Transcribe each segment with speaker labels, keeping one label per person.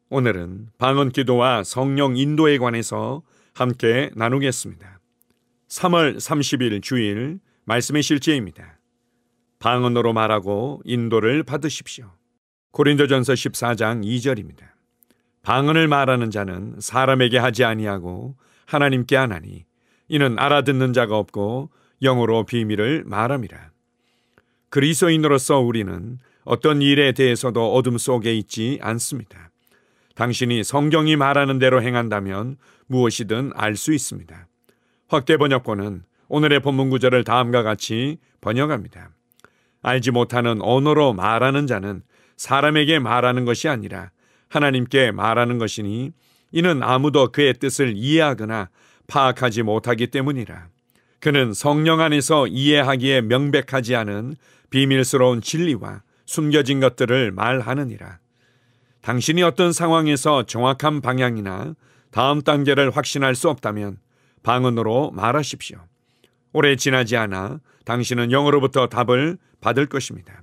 Speaker 1: 오늘은 방언 기도와 성령 인도에 관해서 함께 나누겠습니다. 3월 30일 주일 말씀의 실제입니다. 방언으로 말하고 인도를 받으십시오. 고린도전서 14장 2절입니다. 방언을 말하는 자는 사람에게 하지 아니하고 하나님께 하나니 이는 알아듣는 자가 없고 영으로 비밀을 말함이라. 그리스도인으로서 우리는 어떤 일에 대해서도 어둠 속에 있지 않습니다. 당신이 성경이 말하는 대로 행한다면 무엇이든 알 수 있습니다. 확대 번역본은 오늘의 본문 구절을 다음과 같이 번역합니다. 알지 못하는 언어로 말하는 자는 사람에게 말하는 것이 아니라 하나님께 말하는 것이니 이는 아무도 그의 뜻을 이해하거나 파악하지 못하기 때문이라. 그는 성령 안에서 이해하기에 명백하지 않은 비밀스러운 진리와 숨겨진 것들을 말하느니라. 당신이 어떤 상황에서 정확한 방향이나 다음 단계를 확신할 수 없다면 방언으로 말하십시오. 오래 지나지 않아 당신은 영으로부터 답을 받을 것입니다.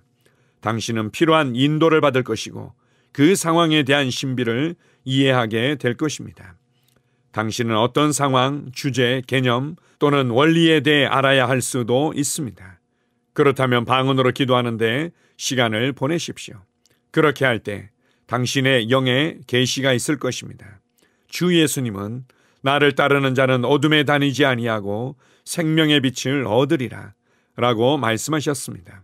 Speaker 1: 당신은 필요한 인도를 받을 것이고 그 상황에 대한 신비를 이해하게 될 것입니다. 당신은 어떤 상황, 주제, 개념 또는 원리에 대해 알아야 할 수도 있습니다. 그렇다면 방언으로 기도하는데 시간을 보내십시오. 그렇게 할 때 당신의 영에 계시가 있을 것입니다. 주 예수님은 나를 따르는 자는 어둠에 다니지 아니하고 생명의 빛을 얻으리라 라고 말씀하셨습니다.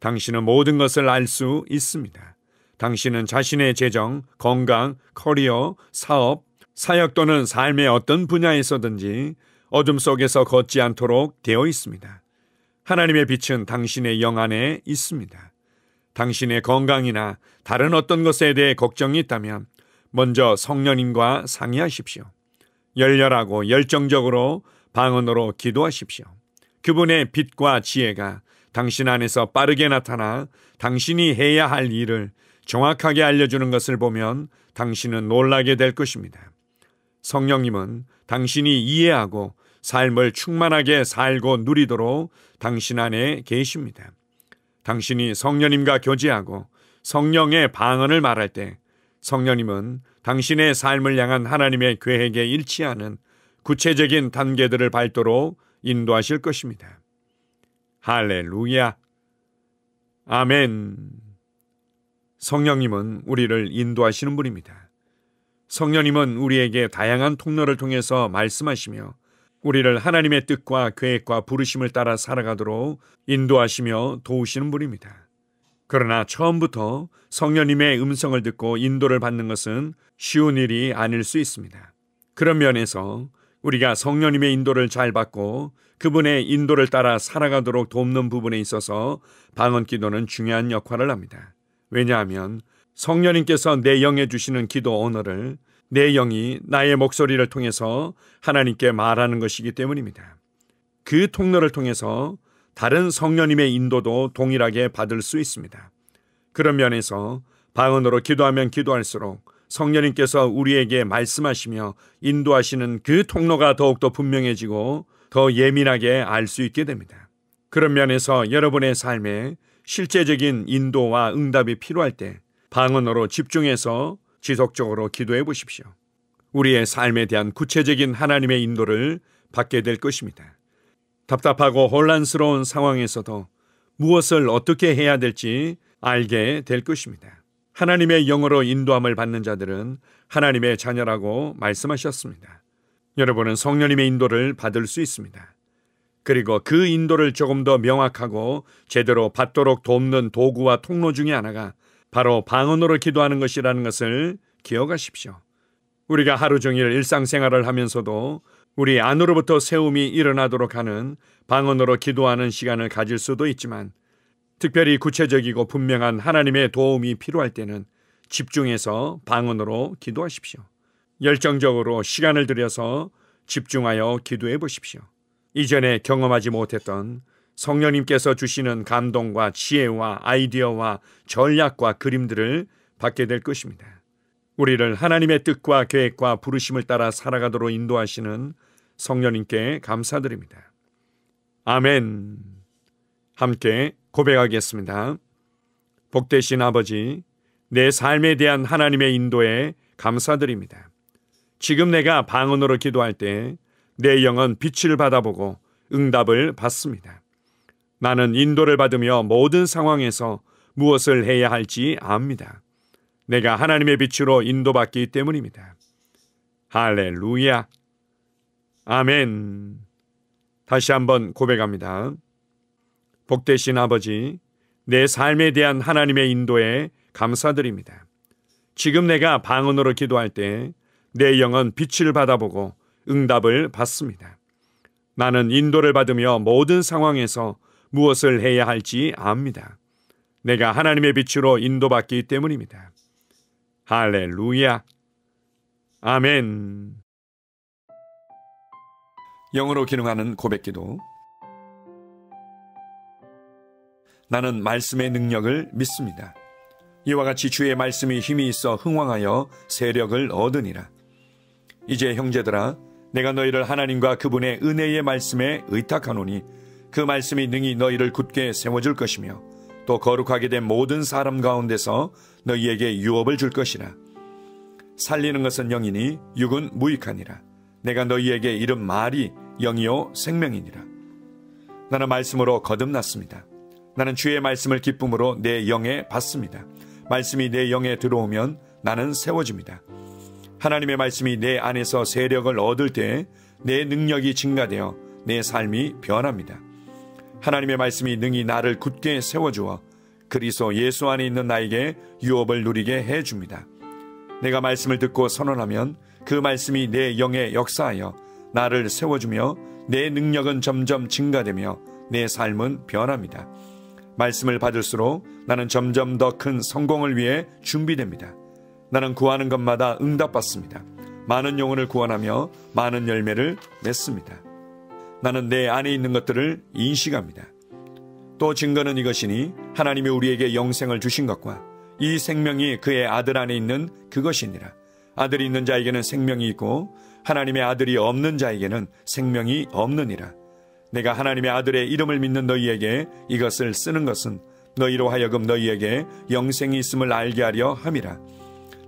Speaker 1: 당신은 모든 것을 알 수 있습니다. 당신은 자신의 재정, 건강, 커리어, 사업, 사역 또는 삶의 어떤 분야에서든지 어둠 속에서 걷지 않도록 되어 있습니다. 하나님의 빛은 당신의 영 안에 있습니다. 당신의 건강이나 다른 어떤 것에 대해 걱정이 있다면 먼저 성령님과 상의하십시오. 열렬하고 열정적으로 방언으로 기도하십시오. 그분의 빛과 지혜가 당신 안에서 빠르게 나타나 당신이 해야 할 일을 정확하게 알려주는 것을 보면 당신은 놀라게 될 것입니다. 성령님은 당신이 이해하고 삶을 충만하게 살고 누리도록 당신 안에 계십니다. 당신이 성령님과 교제하고 성령의 방언을 말할 때 성령님은 당신의 삶을 향한 하나님의 계획에 일치하는 구체적인 단계들을 밟도록 인도하실 것입니다. 할렐루야. 아멘. 성령님은 우리를 인도하시는 분입니다. 성령님은 우리에게 다양한 통로를 통해서 말씀하시며 우리를 하나님의 뜻과 계획과 부르심을 따라 살아가도록 인도하시며 도우시는 분입니다. 그러나 처음부터 성령님의 음성을 듣고 인도를 받는 것은 쉬운 일이 아닐 수 있습니다. 그런 면에서 우리가 성령님의 인도를 잘 받고 그분의 인도를 따라 살아가도록 돕는 부분에 있어서 방언 기도는 중요한 역할을 합니다. 왜냐하면 성령님께서 내 영에 주시는 기도 언어를 내 영이 나의 목소리를 통해서 하나님께 말하는 것이기 때문입니다. 그 통로를 통해서 다른 성령님의 인도도 동일하게 받을 수 있습니다. 그런 면에서 방언으로 기도하면 기도할수록 성령님께서 우리에게 말씀하시며 인도하시는 그 통로가 더욱더 분명해지고 더 예민하게 알 수 있게 됩니다. 그런 면에서 여러분의 삶에 실제적인 인도와 응답이 필요할 때 방언으로 집중해서 지속적으로 기도해 보십시오. 우리의 삶에 대한 구체적인 하나님의 인도를 받게 될 것입니다. 답답하고 혼란스러운 상황에서도 무엇을 어떻게 해야 될지 알게 될 것입니다. 하나님의 영으로 인도함을 받는 자들은 하나님의 자녀라고 말씀하셨습니다. 여러분은 성령님의 인도를 받을 수 있습니다. 그리고 그 인도를 조금 더 명확하고 제대로 받도록 돕는 도구와 통로 중에 하나가 바로 방언으로 기도하는 것이라는 것을 기억하십시오. 우리가 하루 종일 일상생활을 하면서도 우리 안으로부터 세움이 일어나도록 하는 방언으로 기도하는 시간을 가질 수도 있지만 특별히 구체적이고 분명한 하나님의 도움이 필요할 때는 집중해서 방언으로 기도하십시오. 열정적으로 시간을 들여서 집중하여 기도해 보십시오. 이전에 경험하지 못했던 성령님께서 주시는 감동과 지혜와 아이디어와 전략과 그림들을 받게 될 것입니다. 우리를 하나님의 뜻과 계획과 부르심을 따라 살아가도록 인도하시는 성령님께 감사드립니다. 아멘. 함께 고백하겠습니다. 복되신 아버지, 내 삶에 대한 하나님의 인도에 감사드립니다. 지금 내가 방언으로 기도할 때 내 영은 빛을 받아보고 응답을 받습니다. 나는 인도를 받으며 모든 상황에서 무엇을 해야 할지 압니다. 내가 하나님의 빛으로 인도받기 때문입니다. 할렐루야. 아멘. 다시 한번 고백합니다. 복되신 아버지, 내 삶에 대한 하나님의 인도에 감사드립니다. 지금 내가 방언으로 기도할 때 내 영은 빛을 받아보고 응답을 받습니다. 나는 인도를 받으며 모든 상황에서 무엇을 해야 할지 압니다. 내가 하나님의 빛으로 인도받기 때문입니다. 할렐루야. 아멘. 영으로 기능하는 고백기도. 나는 말씀의 능력을 믿습니다. 이와 같이 주의 말씀이 힘이 있어 흥왕하여 세력을 얻으니라. 이제 형제들아, 내가 너희를 하나님과 그분의 은혜의 말씀에 의탁하노니 그 말씀이 능히 너희를 굳게 세워줄 것이며 또 거룩하게 된 모든 사람 가운데서 너희에게 유업을 줄 것이라. 살리는 것은 영이니 육은 무익하니라. 내가 너희에게 이른 말이 영이요 생명이니라. 나는 말씀으로 거듭났습니다. 나는 주의 말씀을 기쁨으로 내 영에 받습니다. 말씀이 내 영에 들어오면 나는 세워집니다. 하나님의 말씀이 내 안에서 세력을 얻을 때 내 능력이 증가되어 내 삶이 변합니다. 하나님의 말씀이 능히 나를 굳게 세워주어 그리스도 예수 안에 있는 나에게 유업을 누리게 해줍니다. 내가 말씀을 듣고 선언하면 그 말씀이 내 영에 역사하여 나를 세워주며 내 능력은 점점 증가되며 내 삶은 변합니다. 말씀을 받을수록 나는 점점 더 큰 성공을 위해 준비됩니다. 나는 구하는 것마다 응답받습니다. 많은 영혼을 구원하며 많은 열매를 맺습니다. 나는 내 안에 있는 것들을 인식합니다. 또 증거는 이것이니 하나님이 우리에게 영생을 주신 것과 이 생명이 그의 아들 안에 있는 그것이니라. 아들이 있는 자에게는 생명이 있고 하나님의 아들이 없는 자에게는 생명이 없느니라. 내가 하나님의 아들의 이름을 믿는 너희에게 이것을 쓰는 것은 너희로 하여금 너희에게 영생이 있음을 알게 하려 함이라.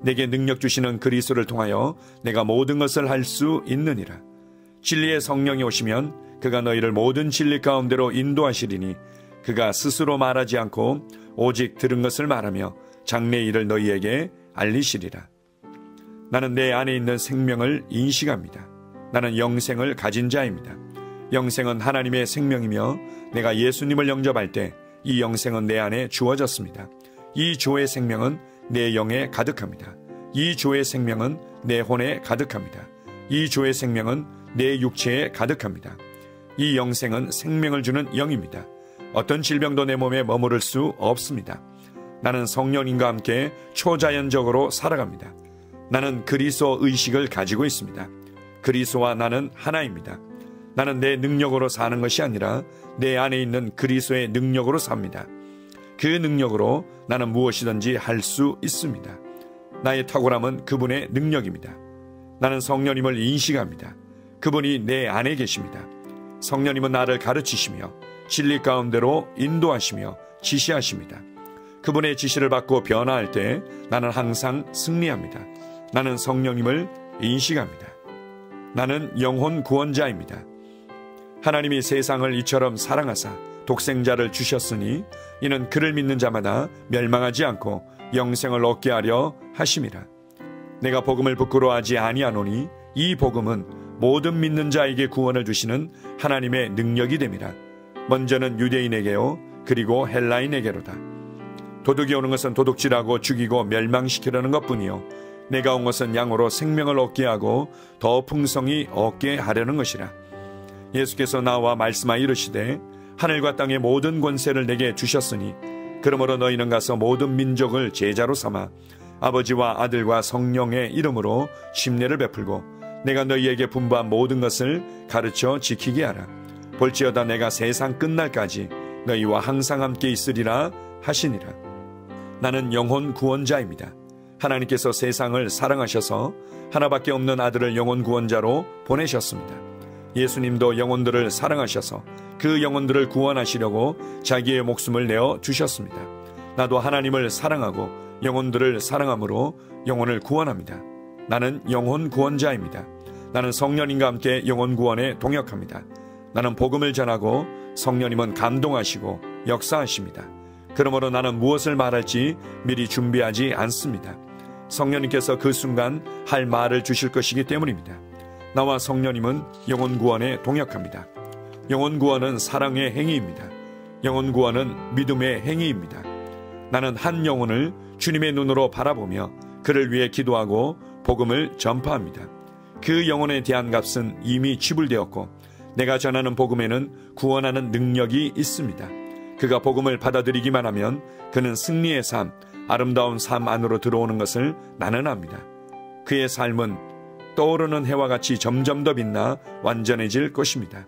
Speaker 1: 내게 능력 주시는 그리스도를 통하여 내가 모든 것을 할 수 있느니라. 진리의 성령이 오시면 그가 너희를 모든 진리 가운데로 인도하시리니 그가 스스로 말하지 않고 오직 들은 것을 말하며 장래의 일을 너희에게 알리시리라. 나는 내 안에 있는 생명을 인식합니다. 나는 영생을 가진 자입니다. 영생은 하나님의 생명이며 내가 예수님을 영접할 때 이 영생은 내 안에 주어졌습니다. 이 주의 생명은 내 영에 가득합니다. 이 주의 생명은 내 혼에 가득합니다. 이 주의 생명은 내 육체에 가득합니다. 이 영생은 생명을 주는 영입니다. 어떤 질병도 내 몸에 머무를 수 없습니다. 나는 성령님과 함께 초자연적으로 살아갑니다. 나는 그리스도 의식을 가지고 있습니다. 그리스도와 나는 하나입니다. 나는 내 능력으로 사는 것이 아니라 내 안에 있는 그리스도의 능력으로 삽니다. 그 능력으로 나는 무엇이든지 할 수 있습니다. 나의 탁월함은 그분의 능력입니다. 나는 성령님을 인식합니다. 그분이 내 안에 계십니다. 성령님은 나를 가르치시며 진리 가운데로 인도하시며 지시하십니다. 그분의 지시를 받고 변화할 때 나는 항상 승리합니다. 나는 성령님을 인식합니다. 나는 영혼 구원자입니다. 하나님이 세상을 이처럼 사랑하사 독생자를 주셨으니 이는 그를 믿는 자마다 멸망하지 않고 영생을 얻게 하려 하심이라. 내가 복음을 부끄러워하지 아니하노니 이 복음은 모든 믿는 자에게 구원을 주시는 하나님의 능력이 됨이라. 먼저는 유대인에게요 그리고 헬라인에게로다. 도둑이 오는 것은 도둑질하고 죽이고 멸망시키려는 것뿐이요 내가 온 것은 양으로 생명을 얻게 하고 더 풍성히 얻게 하려는 것이라. 예수께서 나와 말씀하여 이르시되 하늘과 땅의 모든 권세를 내게 주셨으니 그러므로 너희는 가서 모든 민족을 제자로 삼아 아버지와 아들과 성령의 이름으로 침례를 베풀고 내가 너희에게 분부한 모든 것을 가르쳐 지키게 하라. 볼지어다 내가 세상 끝날까지 너희와 항상 함께 있으리라 하시니라. 나는 영혼 구원자입니다. 하나님께서 세상을 사랑하셔서 하나밖에 없는 아들을 영혼 구원자로 보내셨습니다. 예수님도 영혼들을 사랑하셔서 그 영혼들을 구원하시려고 자기의 목숨을 내어 주셨습니다. 나도 하나님을 사랑하고 영혼들을 사랑함으로 영혼을 구원합니다. 나는 영혼 구원자입니다. 나는 성령님과 함께 영혼 구원에 동역합니다. 나는 복음을 전하고 성령님은 감동하시고 역사하십니다. 그러므로 나는 무엇을 말할지 미리 준비하지 않습니다. 성령님께서 그 순간 할 말을 주실 것이기 때문입니다. 나와 성령님은 영혼 구원에 동역합니다. 영혼 구원은 사랑의 행위입니다. 영혼 구원은 믿음의 행위입니다. 나는 한 영혼을 주님의 눈으로 바라보며 그를 위해 기도하고 복음을 전파합니다. 그 영혼에 대한 값은 이미 지불되었고 내가 전하는 복음에는 구원하는 능력이 있습니다. 그가 복음을 받아들이기만 하면 그는 승리의 삶, 아름다운 삶 안으로 들어오는 것을 나는 압니다. 그의 삶은 떠오르는 해와 같이 점점 더 빛나 완전해질 것입니다.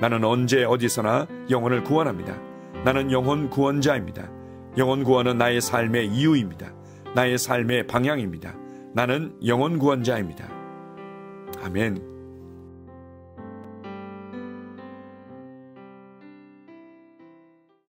Speaker 1: 나는 언제 어디서나 영혼을 구원합니다. 나는 영혼 구원자입니다. 영혼 구원은 나의 삶의 이유입니다. 나의 삶의 방향입니다. 나는 영혼 구원자입니다. 아멘.